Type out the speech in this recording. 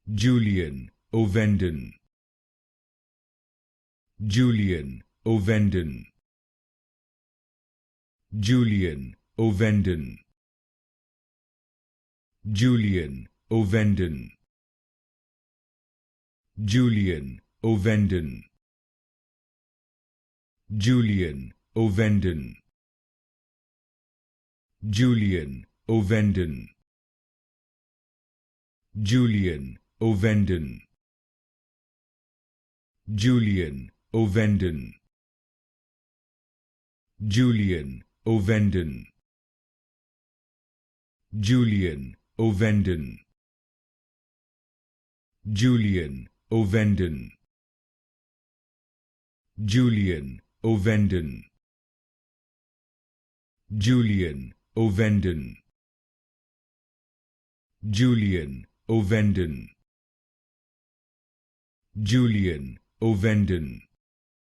Julian Ovenden. Julian Ovenden. Julian Ovenden. Julian Ovenden. Julian Ovenden. Julian Ovenden. Julian Ovenden. Julian Ovenden. Julian Ovenden. Julian Ovenden. Julian Ovenden. Julian Ovenden. Julian Ovenden. Julian Ovenden. Julian Ovenden. Julian Ovenden.